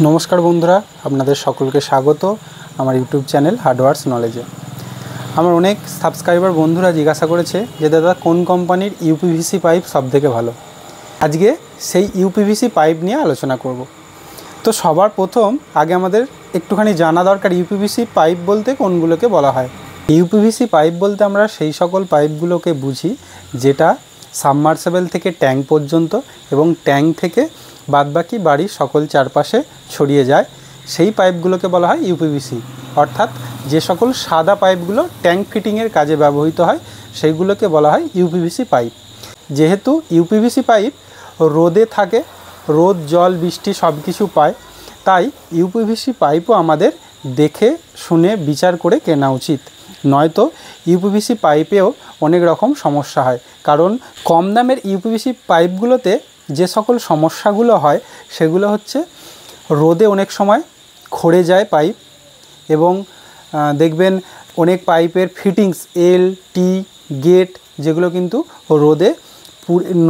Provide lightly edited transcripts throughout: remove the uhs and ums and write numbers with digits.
নমস্কার বন্ধুরা, আপনাদের সকলকে স্বাগত আমার ইউটিউব চ্যানেল হার্ডওয়ার্স নলেজে। আমার অনেক সাবস্ক্রাইবার বন্ধুরা জিজ্ঞাসা করেছে যে দাদা কোন কোম্পানির ইউপিভিসি পাইপ সবথেকে ভালো। আজকে সেই ইউপিভিসি পাইপ নিয়ে আলোচনা করব। তো সবার প্রথম আগে আমাদের একটুখানি জানা দরকার ইউপিভিসি পাইপ বলতে কোনগুলোকে বলা হয়। ইউপিভিসি পাইপ বলতে আমরা সেই সকল পাইপগুলোকে বুঝি যেটা সাবমার্সিবল থেকে ট্যাঙ্ক পর্যন্ত এবং ট্যাঙ্ক থেকে বাদবাকি বাড়ির সকল চারপাশে ছড়িয়ে যায়, সেই পাইপগুলোকে বলা হয় ইউপিভিসি। অর্থাৎ যে সকল সাদা পাইপগুলো ট্যাঙ্ক ফিটিংয়ের কাজে ব্যবহৃত হয় সেইগুলোকে বলা হয় ইউপিভিসি পাইপ। যেহেতু ইউপিভিসি পাইপ রোদে থাকে, রোদ জল বৃষ্টি সব কিছু পায়, তাই ইউপিভিসি পাইপও আমাদের দেখে শুনে বিচার করে কেনা উচিত। নয়তো ইউপিভিসি পাইপেও অনেক রকম সমস্যা হয়। কারণ কম দামের ইউপিভিসি পাইপগুলোতে যে সকল সমস্যাগুলো হয় সেগুলো হচ্ছে রোদে অনেক সময় ক্ষড়ে যায় পাইপ, এবং দেখবেন অনেক পাইপের ফিটিংস এল টি গেট যেগুলো কিন্তু রোদে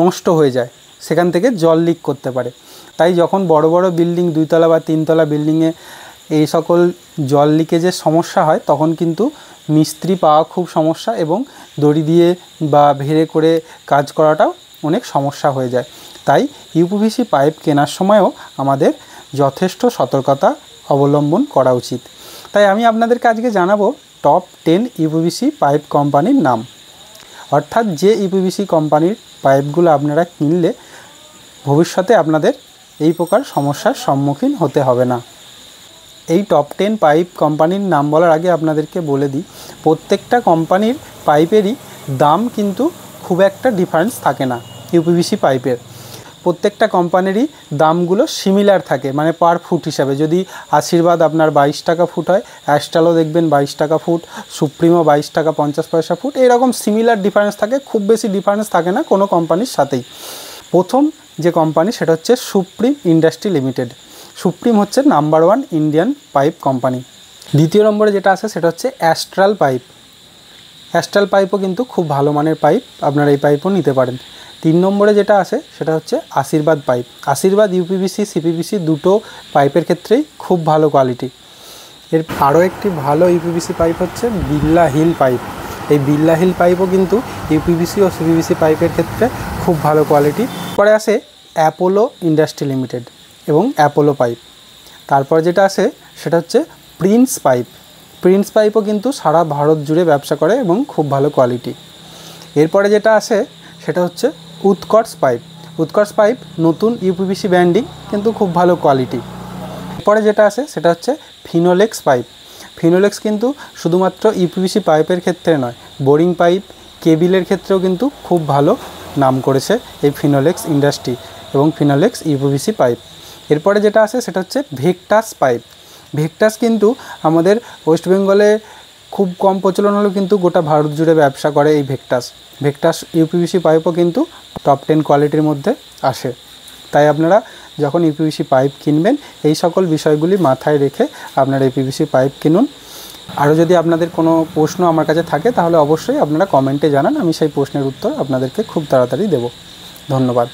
নষ্ট হয়ে যায়, সেখান থেকে জল লিক করতে পারে। তাই যখন বড় বড় বিল্ডিং 2 তলা বা 3 তলা বিল্ডিংয়ে এই সকল জল লিকেজের সমস্যা হয় তখন কিন্তু মিস্ত্রি পাওয়া খুব সমস্যা, এবং দড়ি দিয়ে বা ভেড়ে করে কাজ করাটাও অনেক সমস্যা হয়ে যায়। তাই ইউপিভিসি পাইপ কেনার সময়ও আমাদের যথেষ্ট সতর্কতা অবলম্বন করা উচিত। তাই আমি আপনাদেরকে আজকে জানাবো টপ 10 ইউপিভিসি পাইপ কোম্পানির নাম, অর্থাৎ যে ইউপিভিসি কোম্পানির পাইপগুলো আপনারা কিনলে ভবিষ্যতে আপনাদের এই প্রকার সমস্যার সম্মুখীন হতে হবে না। এই টপ 10 পাইপ কোম্পানির নাম বলার আগে আপনাদেরকে বলে দিই, প্রত্যেকটা কোম্পানির পাইপেরই দাম কিন্তু খুব একটা ডিফারেন্স থাকে না। ইউপিভিসি পাইপের প্রত্যেকটা কোম্পানিরই দামগুলো সিমিলার থাকে, মানে পার ফুট হিসাবে। যদি আশীর্বাদ আপনার 22 টাকা ফুট হয়, অ্যাস্টালও দেখবেন 22 টাকা ফুট, সুপ্রিমও 22 টাকা 50 পয়সা ফুট, এরকম সিমিলার ডিফারেন্স থাকে, খুব বেশি ডিফারেন্স থাকে না কোনো কোম্পানির সাথেই। প্রথম যে কোম্পানি সেটা হচ্ছে সুপ্রিম ইন্ডাস্ট্রি লিমিটেড। সুপ্রিম হচ্ছে নাম্বার 1 ইন্ডিয়ান পাইপ কোম্পানি। দ্বিতীয় নম্বরে যেটা আছে সেটা হচ্ছে অ্যাস্ট্রাল পাইপ। অ্যাস্ট্রাল পাইপও কিন্তু খুব ভালো মানের পাইপ, আপনারা এই পাইপও নিতে পারেন। 3 নম্বরে যেটা আছে সেটা হচ্ছে আশীর্বাদ পাইপ। আশীর্বাদ ইউপিভিসি সিপিভিসি দুটো পাইপের ক্ষেত্রেই খুব ভালো কোয়ালিটি। এর আরও একটি ভালো ইউপিভিসি পাইপ হচ্ছে বিড়লা হিল পাইপ। এই বিড়লা হিল পাইপও কিন্তু ইউপিভিসি ও সিপিভিসি পাইপের ক্ষেত্রে খুব ভালো কোয়ালিটি। পরে আসে অ্যাপোলো ইন্ডাস্ট্রি লিমিটেড এবং অ্যাপোলো পাইপ। তারপর যেটা আছে সেটা হচ্ছে প্রিন্স পাইপ। প্রিন্স পাইপও কিন্তু সারা ভারত জুড়ে ব্যবসা করে এবং খুব ভালো কোয়ালিটি। এরপরে যেটা আছে সেটা হচ্ছে উৎকর্ষ পাইপ। উৎকর্ষ পাইপ নতুন ইউপিভিসি ব্র্যান্ডিং, কিন্তু খুব ভালো কোয়ালিটি। এরপরে যেটা আছে সেটা হচ্ছে ফিনোলেক্স পাইপ। ফিনোলেক্স কিন্তু শুধুমাত্র ইউপিভিসি পাইপের ক্ষেত্রে নয়, বোরিং পাইপ কেবিলের ক্ষেত্রেও কিন্তু খুব ভালো নাম করেছে এই ফিনোলেক্স ইন্ডাস্ট্রি এবং ফিনোলেক্স ইউপিভিসি পাইপ। এরপরে যেটা আছে সেটা হচ্ছে ভেক্টাস পাইপ। ভেক্টাস কিন্তু আমাদের ওয়েস্ট বেঙ্গলে খুব কম প্রচলন হলেও কিন্তু গোটা ভারত জুড়ে ব্যবসা করে এই ভেক্টাস। ভেক্টাস ইউপিভিসি পাইপও কিন্তু টপ 10 কোয়ালিটির মধ্যে আসে। তাই আপনারা যখন ইউপিভিসি পাইপ কিনবেন এই সকল বিষয়গুলি মাথায় রেখে আপনারা ইউপিভিসি পাইপ কিনুন। আরও যদি আপনাদের কোনো প্রশ্ন আমার কাছে থাকে তাহলে অবশ্যই আপনারা কমেন্টে জানান, আমি সেই প্রশ্নের উত্তর আপনাদেরকে খুব তাড়াতাড়ি দেব। ধন্যবাদ।